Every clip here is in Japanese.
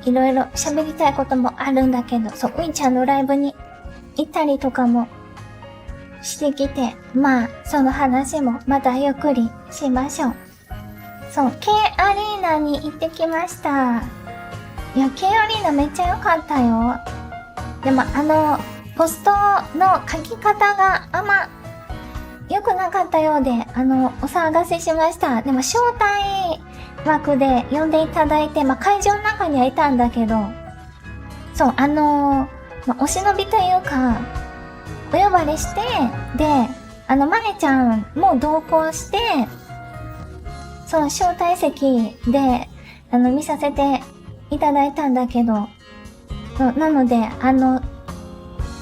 いろいろ喋りたいこともあるんだけど、そう、ういちゃんのライブに行ったりとかもしてきて、まあ、その話もまたゆっくりしましょう。そう、K アリーナに行ってきました。いや、K アリーナめっちゃ良かったよ。でもポストの書き方があんま良くなかったようで、お騒がせしました。でも招待枠で呼んでいただいて、まあ、会場の中にはいたんだけど、そう、まあ、お忍びというか、お呼ばれして、で、マネちゃんも同行して、そう、招待席で、見させていただいたんだけど、なので、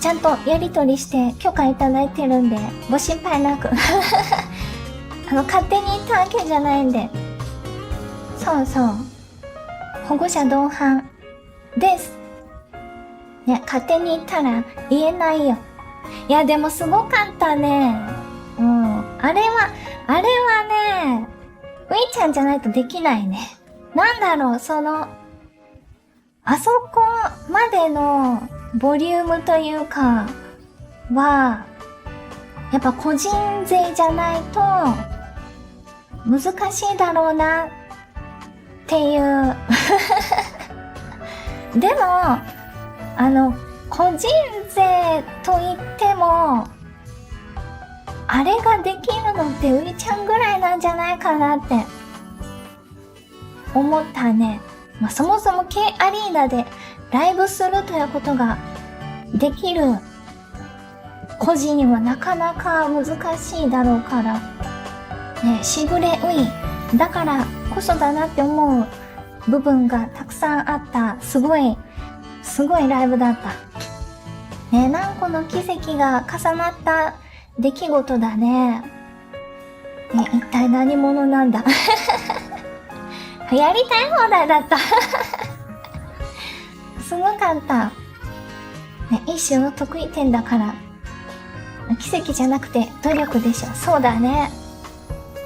ちゃんとやりとりして許可いただいてるんで、ご心配なく。勝手に行ったわけじゃないんで。そうそう。保護者同伴です。ね、勝手に行ったら言えないよ。いや、でもすごかったね。うん。あれはね、ういちゃんじゃないとできないね。なんだろう、あそこまでのボリュームというか、は、やっぱ個人勢じゃないと、難しいだろうな、っていう。でも、個人勢と言っても、あれができるのってういちゃんぐらいなんじゃないかなって、思ったね。まあ、そもそも K アリーナでライブするということができる個人はなかなか難しいだろうから。ね、しぐれうい。だからこそだなって思う部分がたくさんあった。すごいライブだった。ね、何個の奇跡が重なった出来事だね。ね、一体何者なんだやりたい放題だったすごかった。ね、一種の得意点だから。奇跡じゃなくて努力でしょ。そうだね。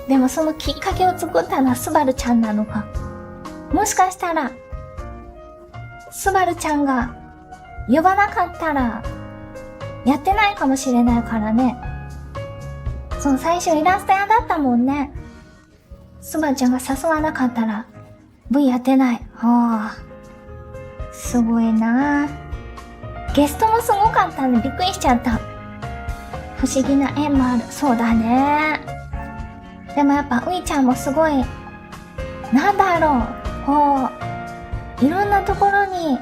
でもそのきっかけを作ったのはスバルちゃんなのか。もしかしたら、スバルちゃんが呼ばなかったら、やってないかもしれないからね。そう、最初イラスト屋だったもんね。スバルちゃんが誘わなかったら、V やってない。はあ、すごいなぁ。ゲストもすごかったね。びっくりしちゃった。不思議な縁もある。そうだね。でもやっぱういちゃんもすごい、なんだろう、こう、いろんなところに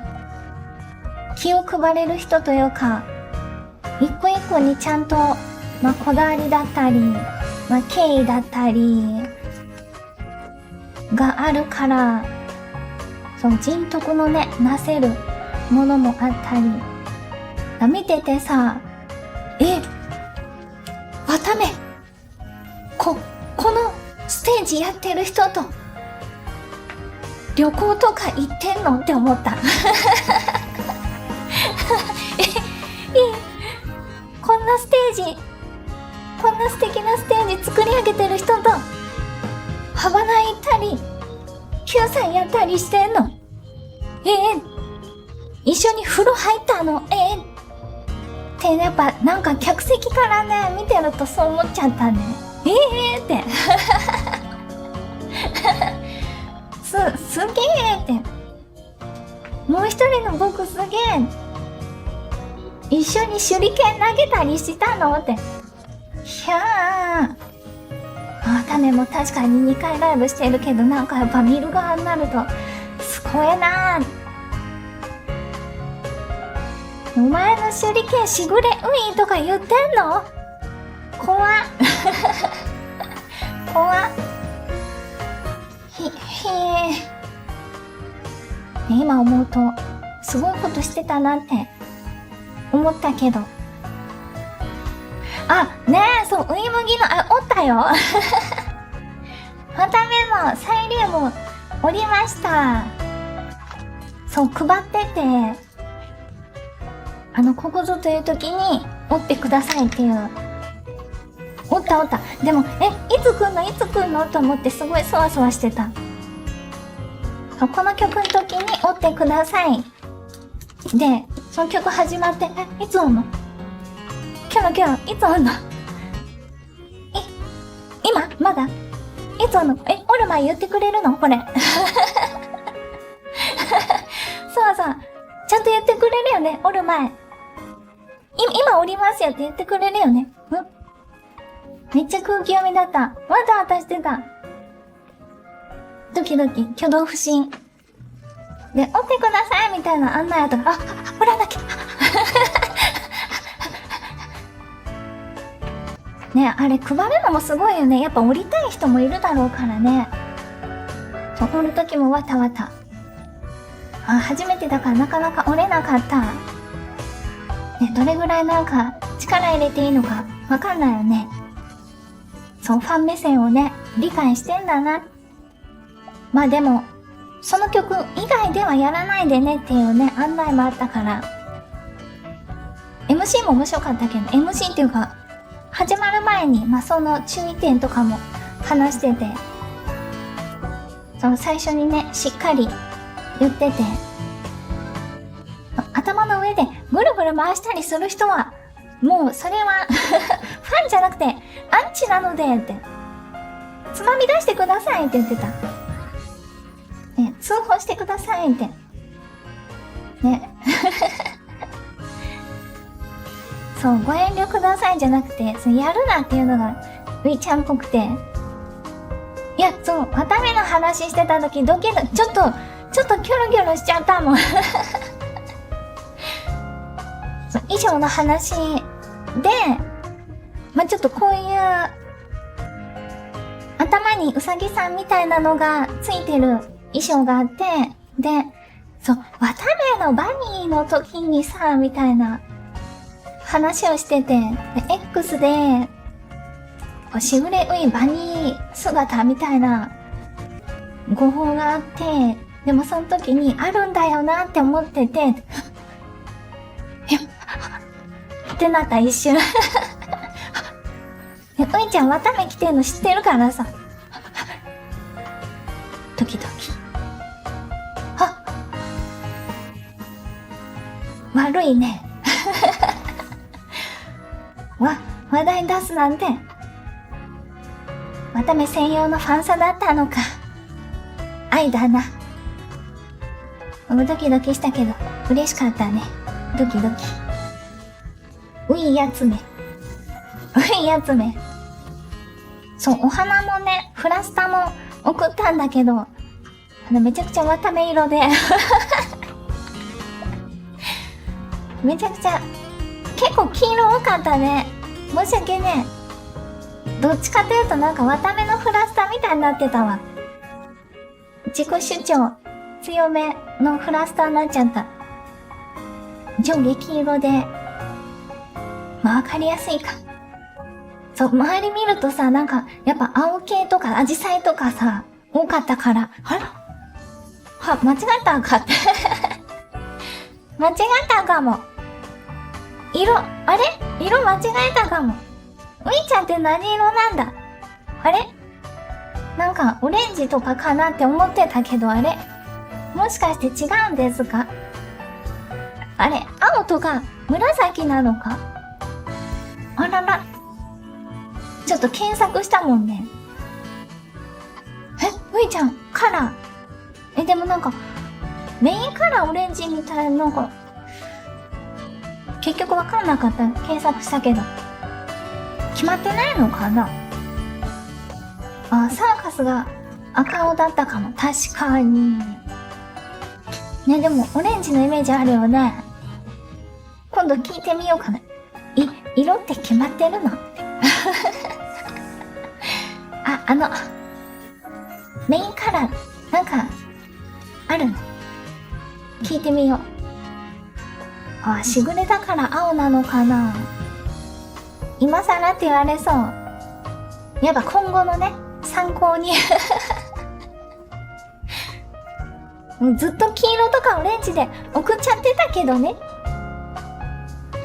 気を配れる人というか、一個一個にちゃんと、まあ、こだわりだったり、まあ、敬意だったり、があるから、その人徳のね、なせるものもあったり、見ててさ、わため、このステージやってる人と、旅行とか行ってんのって思った。こんなステージ、こんな素敵なステージ作り上げてる人と、ハバナ行ったり、Q さんやったりしてんの？一緒に風呂入ったの？ってやっぱなんか客席からね、見てるとそう思っちゃったね。って。すげーって。もう一人の僕すげー。一緒に手裏剣投げたりしたのって。ひゃー。タメも確かに2回ライブしてるけど、なんかやっぱ見る側になるとすごいなー。お前の手裏剣しぐれういとか言ってんの？怖っ怖っ。今思うとすごいことしてたなって思ったけど、そう、ウイムギの、おったよまためも、サイリウム、おりました。そう、配ってて、ここぞという時に、折ってくださいっていう。おった。でも、いつ来んのと思ってすごいそわそわしてた。この曲の時時に折ってください。で、その曲始まって、いつ折んの？キョロキョロ、いつ折んの？今まだいつ折んの？折る前言ってくれるの？これ。そうそう。ちゃんと言ってくれるよね、折る前。今折りますよって言ってくれるよね。めっちゃ空気読みだった。わざわざしてた。ドキドキ、挙動不審。で、折ってくださいみたいな案内やとか、折らなきゃ。ね、あれ配るのもすごいよね。やっぱ折りたい人もいるだろうからね。そう、折るときもわたわた。初めてだからなかなか折れなかった。ね、どれぐらいなんか力入れていいのかわかんないよね。そう、ファン目線をね、理解してんだな。まあでも、その曲以外ではやらないでねっていうね、案内もあったから。MC も面白かったけど、MC っていうか、始まる前に、まあその注意点とかも話してて、その最初にね、しっかり言ってて、頭の上でぐるぐる回したりする人は、もうそれはファンじゃなくてアンチなのでって、つまみ出してくださいって言ってた。ね、通報してくださいって。ね。そう、ご遠慮くださいじゃなくて、そうやるなっていうのがウィちゃんっぽくて。いや、そう、渡辺の話してた時ドキドキ、ちょっとキョロキョロしちゃったもん。そう、衣装の話で、まあ、ちょっとこういう、頭にうさぎさんみたいなのがついてる衣装があって、で、そう、渡部のバニーの時にさ、みたいな話をしてて、で X で、しぐれういバニー姿みたいな誤報があって、でもその時にあるんだよなって思ってて、ってなった一瞬。ういちゃん渡部来てんの知ってるからさ。ドキドキ。悪いね。話題出すなんて。渡部専用のファンサだったのか。愛だな。ドキドキしたけど、嬉しかったね。ドキドキ。ういやつめ。そう、お花もね、フラスタも送ったんだけど、めちゃくちゃ渡部色で。めちゃくちゃ、結構黄色多かったね。申し訳ねえ。どっちかというとなんか渡部のフラスタみたいになってたわ。自己主張強めのフラスタになっちゃった。上下黄色で、まあわかりやすいか。そう、周り見るとさ、なんか、やっぱ青系とかアジサイとかさ、多かったから、あら？間違ったんかって。間違ったかも。色間違えたかも。ういちゃんって何色なんだ？あれ？なんか、オレンジとかかなって思ってたけど、あれ？もしかして違うんですか？あれ？青とか紫なのか？あらら。ちょっと検索したもんね。ういちゃん、カラー。でもなんか、メインカラーオレンジみたいなのが、結局わかんなかった。検索したけど。決まってないのかな？サーカスが赤青だったかも。確かに。ね、でもオレンジのイメージあるよね。今度聞いてみようかな。色って決まってるの？メインカラー、なんか、あるの？聞いてみよう。しぐれだから青なのかな？今更って言われそう。やっぱ今後のね、参考に。ずっと黄色とかオレンジで送っちゃってたけどね。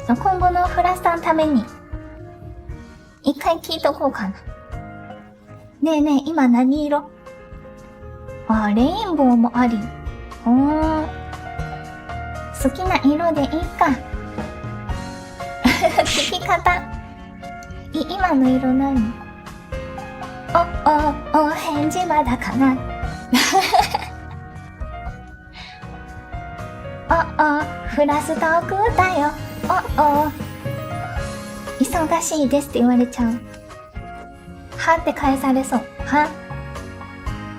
今後のフラスタのために、一回聞いとこうかな。ねえねえ、今何色？レインボーもあり、好きな色でいいか。聞き方。今の色何？お返事まだかな。フラストークだよ。忙しいですって言われちゃう。はって返されそう。は？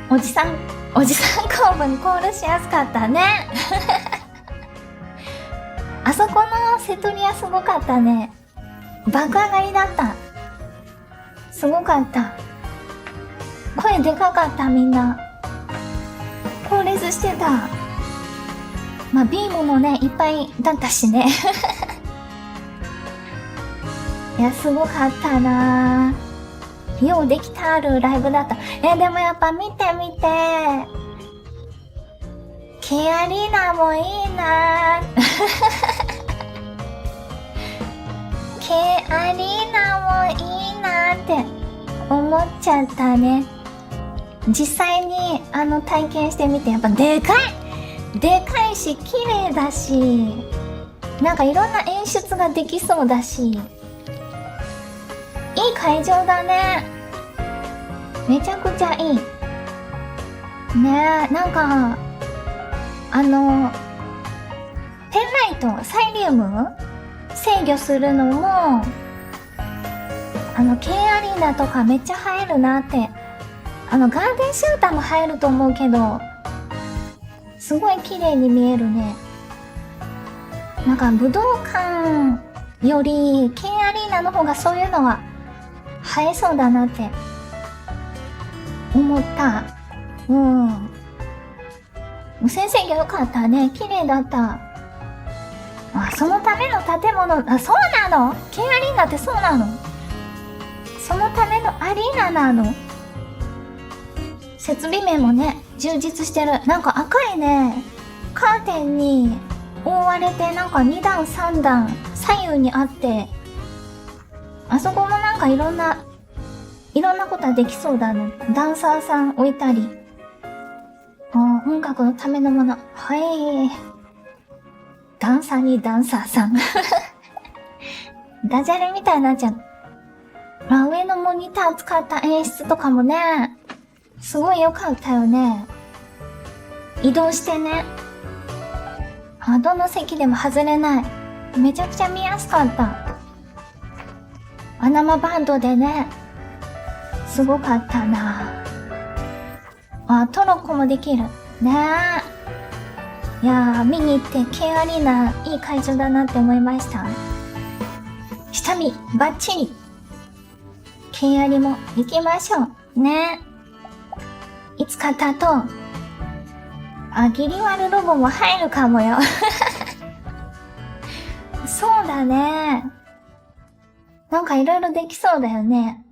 おじさん公文コールしやすかったね。あそこのセトリアすごかったね。爆上がりだった。すごかった。声でかかった、みんな。コーレスしてた。まあ、ビームもね、いっぱいだったしね。いや、すごかったなぁ。ようできたあるライブだった。でもやっぱ見て。ケアリーナもいいなぁ。ケアリーナもいいなーって思っちゃったね。実際に体験してみて、やっぱでかいし綺麗だし、なんかいろんな演出ができそうだし、いい会場だね。めちゃくちゃいいね。なんかペンライトサイリウム制御するのもK アリーナとかめっちゃ入るなって。ガーデンシアターも入ると思うけど、すごい綺麗に見えるね。なんか武道館より K アリーナの方がそういうのは映えそうだなって思った。先生が良かったね。綺麗だった。そのための建物、そうなの？ K アリーナってそうなの？そのためのアリーナなの？設備面もね、充実してる。なんか赤いね、カーテンに覆われて、なんか2段3段左右にあって、あそこもなんかいろんなことはできそうだね。ダンサーさん置いたり。音楽のためのもの。はい。ダンサーにダンサーさん。ダジャレみたいになっちゃう。上のモニター使った演出とかもね、すごい良かったよね。移動してね。どの席でも外れない。めちゃくちゃ見やすかった。生バンドでね、すごかったな。トロッコもできる。ねえ。いやー、見に行って K アリーナいい会場だなって思いました。下見、バッチリ。K アリも行きましょう。ね。いつかだと、ギリワルロボも入るかもよ。そうだね。なんかいろいろできそうだよね。